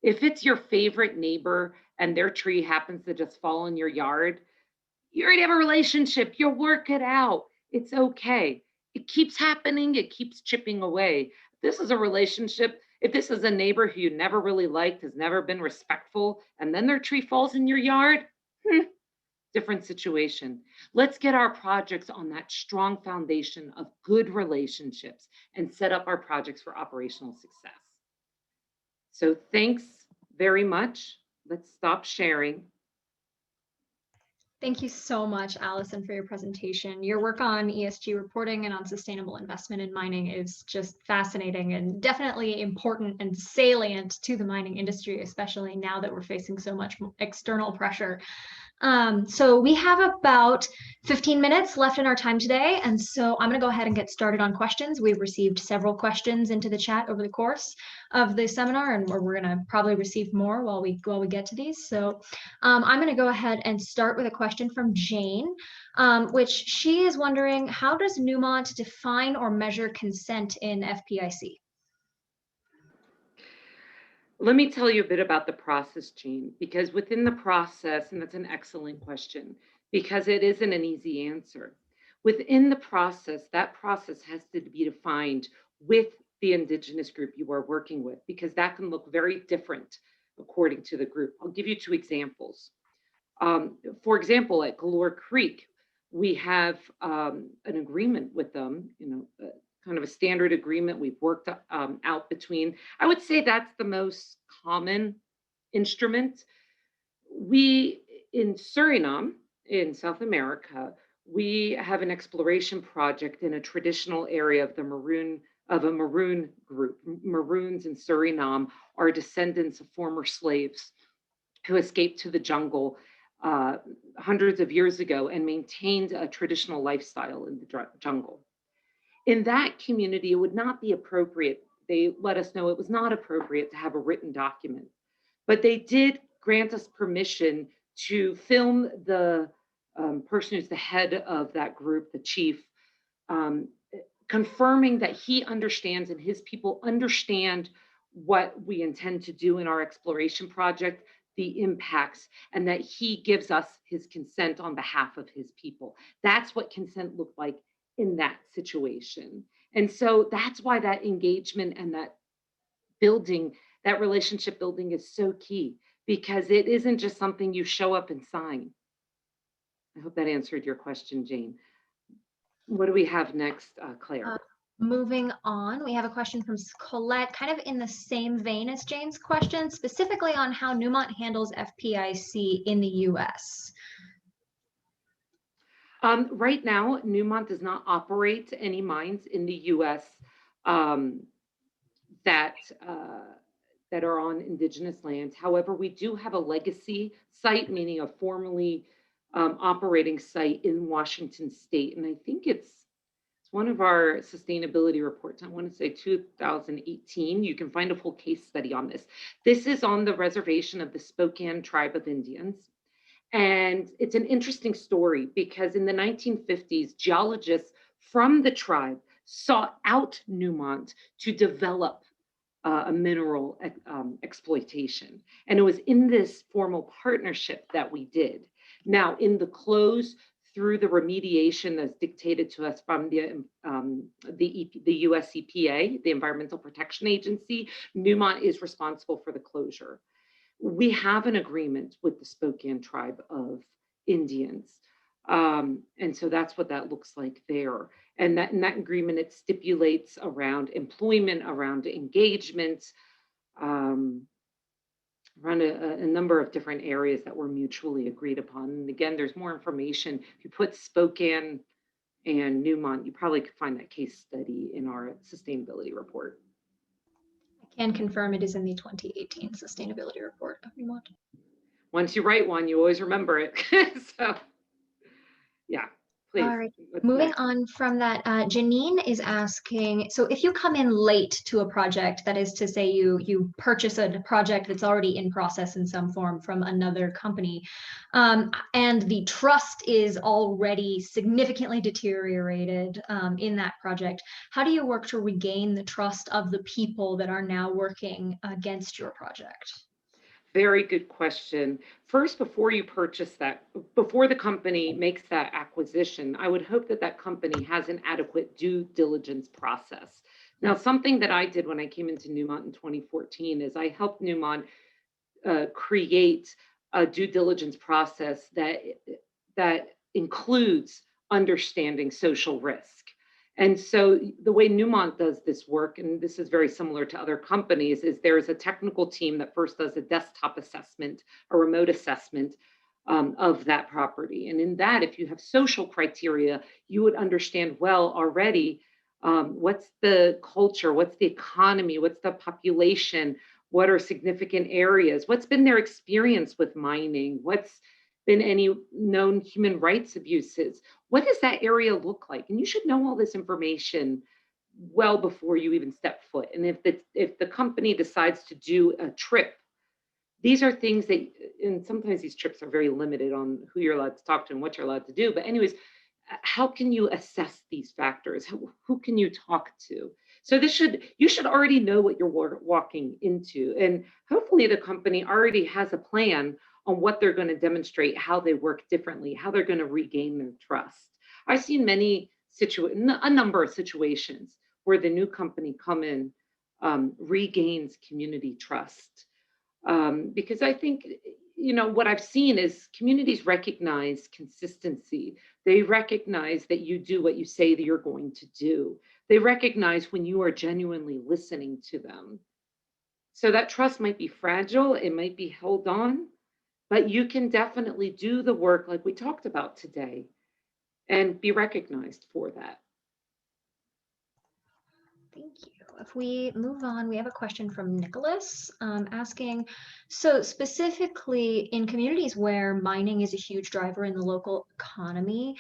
If it's your favorite neighbor and their tree happens to just fall in your yard, you already have a relationship. You'll work it out. It's okay. It keeps happening. It keeps chipping away. This is a relationship. If this is a neighbor who you never really liked, has never been respectful, and then their tree falls in your yard, different situation. Let's get our projects on that strong foundation of good relationships and set up our projects for operational success. So thanks very much. Let's stop sharing. Thank you so much, Allison, for your presentation. Your work on ESG reporting and on sustainable investment in mining is just fascinating and definitely important and salient to the mining industry, especially now that we're facing so much external pressure. So we have about 15 minutes left in our time today. And so I'm going to go ahead and get started on questions. We've received several questions into the chat over the course of the seminar, and we're going to probably receive more while we get to these. So I'm going to go ahead and start with a question from Jane, which she is wondering, how does Newmont define or measure consent in FPIC? Let me tell you a bit about the process, Jean, because within the process, and that's an excellent question, because it isn't an easy answer. Within the process, that process has to be defined with the Indigenous group you are working with, because that can look very different according to the group. I'll give you two examples. For example, at Galore Creek, we have an agreement with them, kind of a standard agreement we've worked out between. I would say that's the most common instrument. We, in Suriname, in South America, we have an exploration project in a traditional area of a Maroon group. Maroons in Suriname are descendants of former slaves who escaped to the jungle hundreds of years ago and maintained a traditional lifestyle in the jungle. In that community, it would not be appropriate. They let us know it was not appropriate to have a written document, but they did grant us permission to film the person who's the head of that group, the chief, confirming that he understands and his people understand what we intend to do in our exploration project, the impacts, and that he gives us his consent on behalf of his people. That's what consent looked like in that situation. And so that's why that engagement and that building, that relationship building is so key, because it isn't just something you show up and sign. I hope that answered your question, Jane. What do we have next, Claire? Moving on, we have a question from Colette, kind of in the same vein as Jane's question, specifically on how Newmont handles FPIC in the US. Right now, Newmont does not operate any mines in the US that are on Indigenous lands. However, we do have a legacy site, meaning a formerly operating site in Washington State. And I think it's one of our sustainability reports. I want to say 2018. You can find a full case study on this. This is on the reservation of the Spokane Tribe of Indians. And it's an interesting story because in the 1950s, geologists from the tribe sought out Newmont to develop a mineral exploitation. And it was in this formal partnership that we did. Now, in the close through the remediation that's dictated to us from the US EPA, the Environmental Protection Agency, Newmont is responsible for the closure. We have an agreement with the Spokane tribe of Indians. And so that's what that looks like there. And in that agreement, it stipulates around employment, around engagement, around a number of different areas that were mutually agreed upon. And again, there's more information. If you put Spokane and Newmont, you probably could find that case study in our sustainability report. I can confirm it is in the 2018 sustainability report of Newmont. Once you write one, you always remember it. So, yeah. Please. All right, moving on from that, Janine is asking, so if you come in late to a project, that is to say you purchase a project that's already in process in some form from another company, and the trust is already significantly deteriorated in that project, how do you work to regain the trust of the people that are now working against your project? Very good question. First, before you purchase that, before the company makes that acquisition, I would hope that that company has an adequate due diligence process. Now, something that I did when I came into Newmont in 2014 is I helped Newmont create a due diligence process that includes understanding social risk. And so the way Newmont does this work, and this is very similar to other companies, is there's a technical team that first does a desktop assessment, a remote assessment of that property. And in that, if you have social criteria, you would understand well already what's the culture, what's the economy, what's the population, what are significant areas, what's been their experience with mining, what's been any known human rights abuses, what does that area look like? And you should know all this information well before you even step foot. And if the company decides to do a trip, these are things that, and sometimes these trips are very limited on who you're allowed to talk to and what you're allowed to do. But anyways, how can you assess these factors? Who can you talk to? So you should already know what you're walking into. And hopefully the company already has a plan on what they're going to demonstrate, how they work differently, how they're going to regain their trust. I've seen a number of situations where the new company come in, regains community trust. Because I think, what I've seen is communities recognize consistency. They recognize that you do what you say that you're going to do. They recognize when you are genuinely listening to them. So that trust might be fragile, it might be held on, but you can definitely do the work like we talked about today and be recognized for that. Thank you. If we move on, we have a question from Nicholas asking, so specifically in communities where mining is a huge driver in the local economy,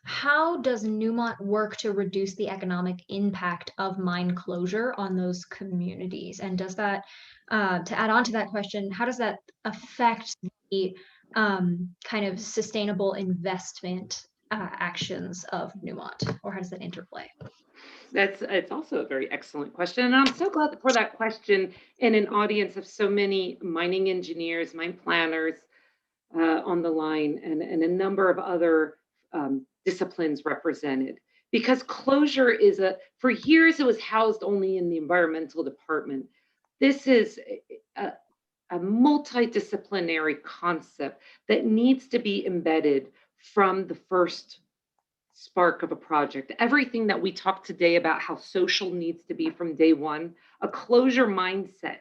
how does Newmont work to reduce the economic impact of mine closure on those communities? And does that, to add on to that question, how does that affect the kind of sustainable investment actions of Newmont, or how does that interplay? It's also a very excellent question. And I'm so glad for that question in an audience of so many mining engineers, mine planners on the line, and a number of other disciplines represented. Because closure is for years it was housed only in the environmental department. This is a multidisciplinary concept that needs to be embedded from the first spark of a project. Everything that we talked today about how social needs to be from day one, a closure mindset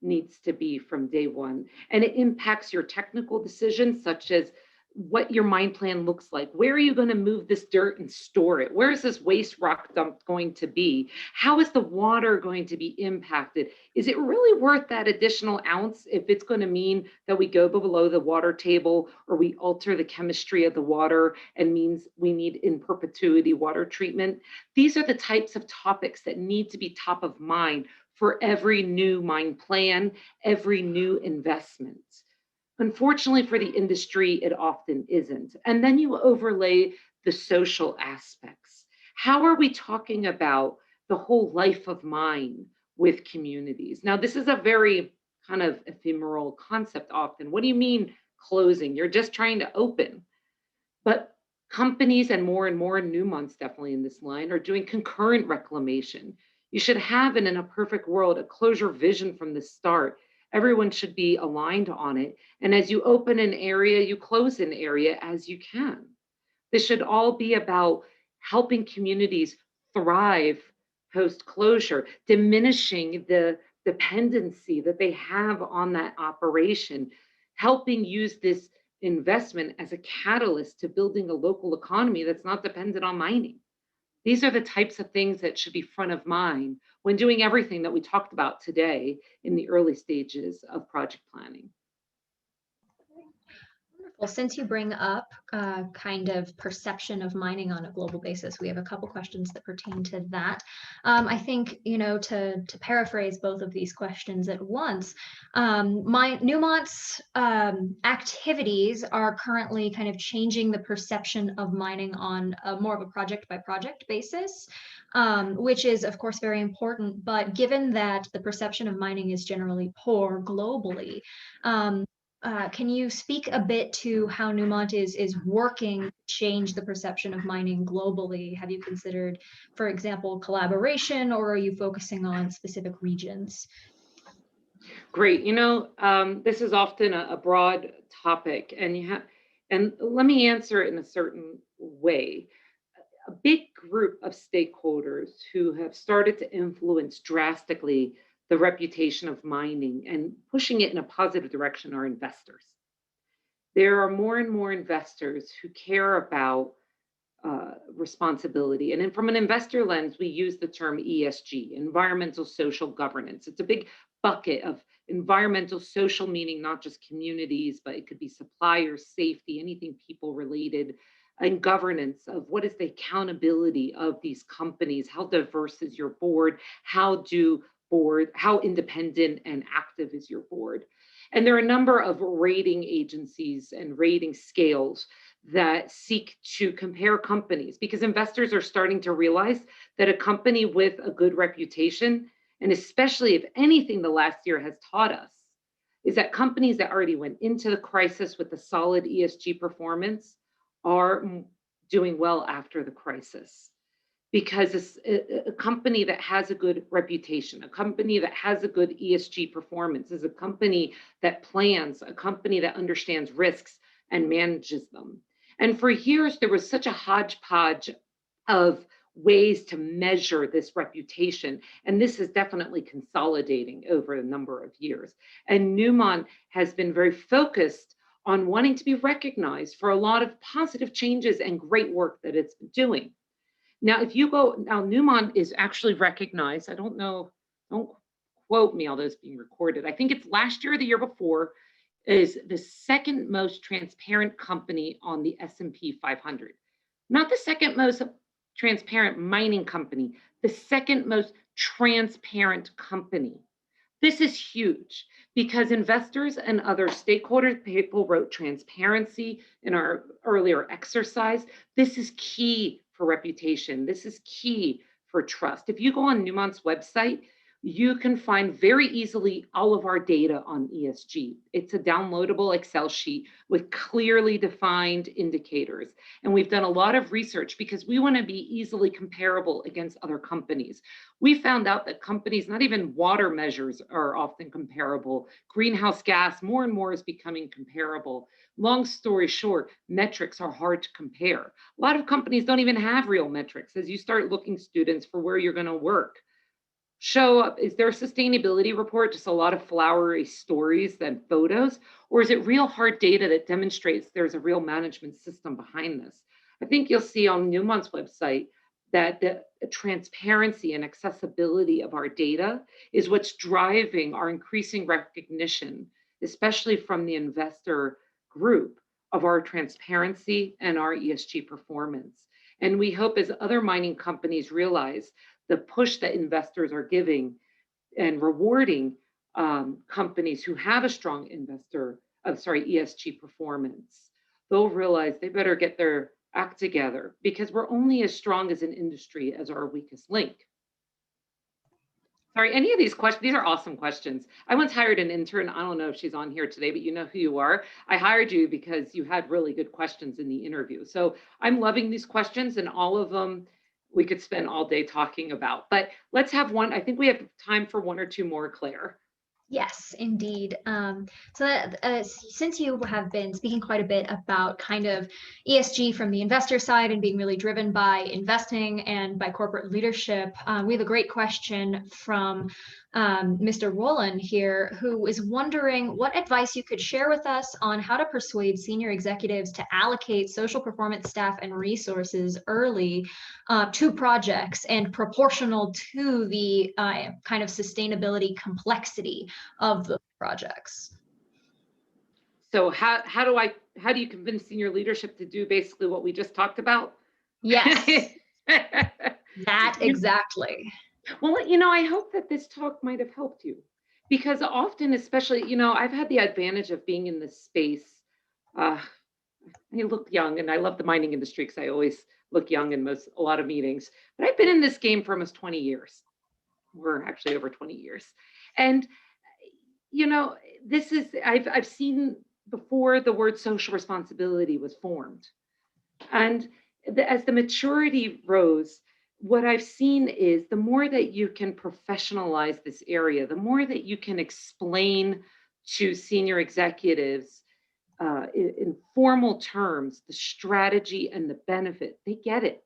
needs to be from day one. And it impacts your technical decisions, such as what your mine plan looks like. Where are you going to move this dirt and store it? Where is this waste rock dump going to be? How is the water going to be impacted? Is it really worth that additional ounce if it's going to mean that we go below the water table, or we alter the chemistry of the water and means we need in perpetuity water treatment? These are the types of topics that need to be top of mind for every new mine plan, every new investment. Unfortunately for the industry, it often isn't. And then you overlay the social aspects. How are we talking about the whole life of mine with communities? Now, this is a very kind of ephemeral concept often. What do you mean closing? You're just trying to open. But companies and more Newmont's definitely in this line are doing concurrent reclamation. You should have it in a perfect world, a closure vision from the start. Everyone should be aligned on it. And as you open an area, you close an area as you can. This should all be about helping communities thrive post-closure, diminishing the dependency that they have on that operation, helping use this investment as a catalyst to building a local economy that's not dependent on mining. These are the types of things that should be front of mind when doing everything that we talked about today in the early stages of project planning. Well, since you bring up kind of perception of mining on a global basis, we have a couple questions that pertain to that. I think, you know, to paraphrase both of these questions at once, Newmont's activities are currently kind of changing the perception of mining on more of a project by project basis, which is of course very important. But given that the perception of mining is generally poor globally, can you speak a bit to how Newmont is working to change the perception of mining globally? Have you considered, for example, collaboration, or are you focusing on specific regions? Great. You know, this is often a broad topic, and let me answer it in a certain way. A big group of stakeholders who have started to influence drastically the reputation of mining and pushing it in a positive direction are investors. There are more and more investors who care about responsibility. And then from an investor lens, we use the term ESG, environmental social governance. It's a big bucket of environmental social, meaning not just communities, but it could be suppliers, safety, anything people related, and governance of what is the accountability of these companies, how diverse is your board, how independent and active is your board. And there are a number of rating agencies and rating scales that seek to compare companies, because investors are starting to realize that a company with a good reputation, and especially if anything the last year has taught us, is that companies that already went into the crisis with a solid ESG performance are doing well after the crisis. Because a company that has a good reputation, a company that has a good ESG performance is a company that plans, a company that understands risks and manages them. And for years, there was such a hodgepodge of ways to measure this reputation. And this is definitely consolidating over a number of years. And Newmont has been very focused on wanting to be recognized for a lot of positive changes and great work that it's been doing. Now, Newmont is actually recognized. I don't know, don't quote me, although it's being recorded. I think it's last year or the year before, is the second most transparent company on the S&P 500. Not the second most transparent mining company, the second most transparent company. This is huge because investors and other stakeholders, people wrote transparency in our earlier exercise. This is key for reputation. This is key for trust. If you go on Newmont's website, you can find very easily all of our data on ESG. It's a downloadable Excel sheet with clearly defined indicators. And we've done a lot of research because we want to be easily comparable against other companies. We found out that companies, not even water measures are often comparable. Greenhouse gas, more and more is becoming comparable. Long story short, metrics are hard to compare. A lot of companies don't even have real metrics. As you start looking, students, for where you're going to work, show up, is there a sustainability report, just a lot of flowery stories than photos, or is it real hard data that demonstrates there's a real management system behind this? I think you'll see on Newmont's website that the transparency and accessibility of our data is what's driving our increasing recognition, especially from the investor group, of our transparency and our ESG performance. And we hope as other mining companies realize the push that investors are giving and rewarding companies who have a strong ESG performance, they'll realize they better get their act together, because we're only as strong as an industry as our weakest link. Sorry, any of these questions, these are awesome questions. I once hired an intern. I don't know if she's on here today, but you know who you are. I hired you because you had really good questions in the interview. So I'm loving these questions, and all of them we could spend all day talking about. But let's have one. I think we have time for one or two more, Claire. Yes, indeed. Since you have been speaking quite a bit about kind of ESG from the investor side and being really driven by investing and by corporate leadership, we have a great question from Mr. Roland here, who is wondering what advice you could share with us on how to persuade senior executives to allocate social performance staff and resources early to projects and proportional to the kind of sustainability complexity of the projects. So how do you convince senior leadership to do basically what we just talked about? Yes, that exactly. Well, you know, I hope that this talk might have helped you, because often, especially, you know, I've had the advantage of being in this space. I look young, and I love the mining industry because I always look young in a lot of meetings, but I've been in this game for almost 20 years. We're actually over 20 years. And, you know, this is, I've seen before the word social responsibility was formed. And as the maturity rose, what I've seen is the more that you can professionalize this area, the more that you can explain to senior executives in formal terms, the strategy and the benefit, they get it.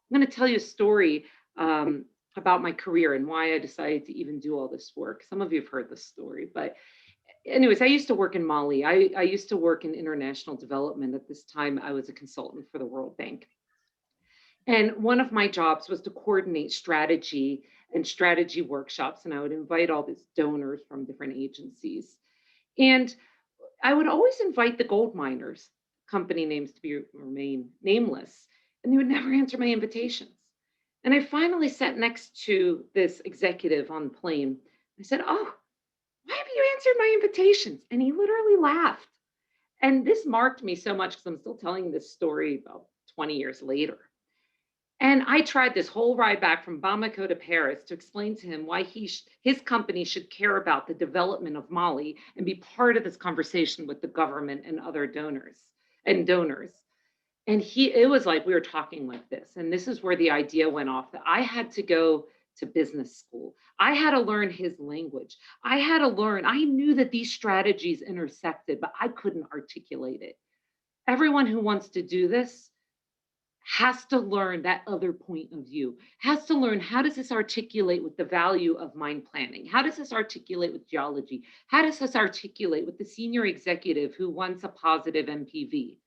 I'm going to tell you a story about my career and why I decided to even do all this work. Some of you have heard this story, but anyways, I used to work in Mali. I used to work in international development. At this time, I was a consultant for the World Bank. And one of my jobs was to coordinate strategy and strategy workshops. And I would invite all these donors from different agencies. And I would always invite the gold miners, company names to remain nameless, and they would never answer my invitations. And I finally sat next to this executive on the plane. I said, "Oh, why have you answered my invitations?" And he literally laughed. And this marked me so much because I'm still telling this story about 20 years later. And I tried this whole ride back from Bamako to Paris to explain to him why his company should care about the development of Mali and be part of this conversation with the government and other donors. And it was like we were talking like this. And this is where the idea went off that I had to go to business school. I had to learn his language. I knew that these strategies intersected, but I couldn't articulate it. Everyone who wants to do this has to learn that other point of view, has to learn how does this articulate with the value of mine planning? How does this articulate with geology? How does this articulate with the senior executive who wants a positive MPV?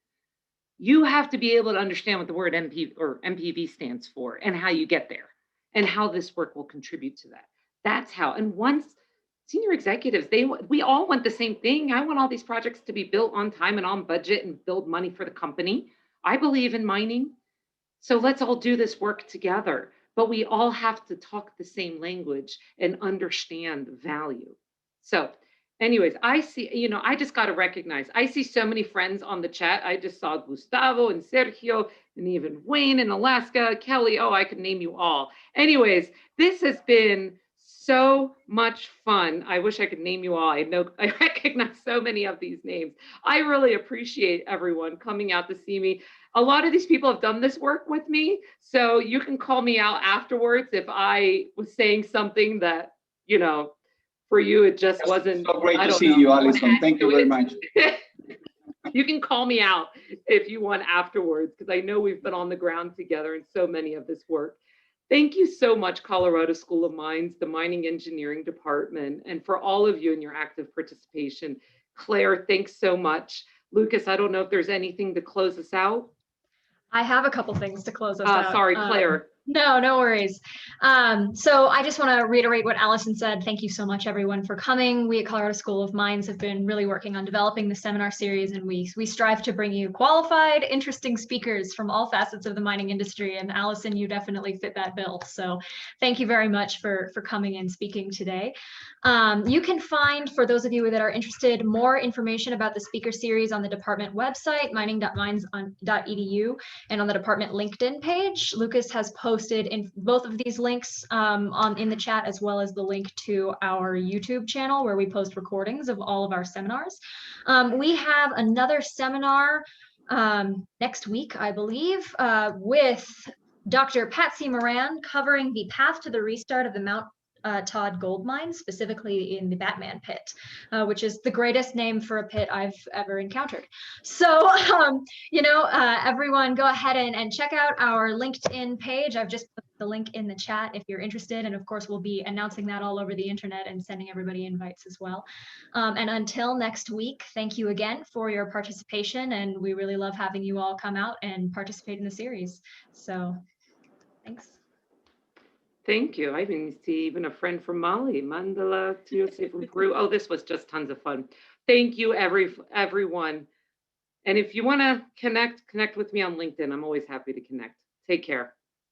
You have to be able to understand what the word MPV stands for and how you get there and how this work will contribute to that. That's how. And once senior executives, we all want the same thing. I want all these projects to be built on time and on budget and build money for the company. I believe in mining. So let's all do this work together, but we all have to talk the same language and understand the value. So anyways, I see, you know, I just got to recognize, I see so many friends on the chat. I just saw Gustavo and Sergio and even Wayne in Alaska, Kelly. Oh, I could name you all. Anyways, this has been so much fun. I wish I could name you all. I recognize so many of these names. I really appreciate everyone coming out to see me. A lot of these people have done this work with me, so you can call me out afterwards if I was saying something that, you know, for you it just wasn't. So great to see you, Allison. Thank you very much. You can call me out if you want afterwards, because I know we've been on the ground together in so many of this work. Thank you so much, Colorado School of Mines, the Mining Engineering Department, and for all of you in your active participation. Claire, thanks so much. Lucas, I don't know if there's anything to close us out. I have a couple things to close us out. Sorry, Claire. No worries. So I just want to reiterate what Allison said. Thank you so much, everyone, for coming. We at Colorado School of Mines have been really working on developing the seminar series, and we strive to bring you qualified, interesting speakers from all facets of the mining industry. And Allison, you definitely fit that bill. So thank you very much for coming and speaking today. You can find, for those of you that are interested, more information about the speaker series on the department website, mining.mines.edu, and on the department LinkedIn page. Lucas has posted posted in both of these links in the chat, as well as the link to our YouTube channel where we post recordings of all of our seminars. We have another seminar next week, I believe, with Dr. Patsy Moran covering the path to the restart of the Mount Todd gold mine, specifically in the Batman pit, which is the greatest name for a pit I've ever encountered. So, everyone go ahead and check out our LinkedIn page. I've just put the link in the chat if you're interested. And of course, we'll be announcing that all over the internet and sending everybody invites as well. And until next week, thank you again for your participation. And we really love having you all come out and participate in the series. So thanks. Thank you. I even see even a friend from Mali, Mandala Tiose from Peru. Oh, this was just tons of fun. Thank you, everyone. And if you want to connect with me on LinkedIn. I'm always happy to connect. Take care.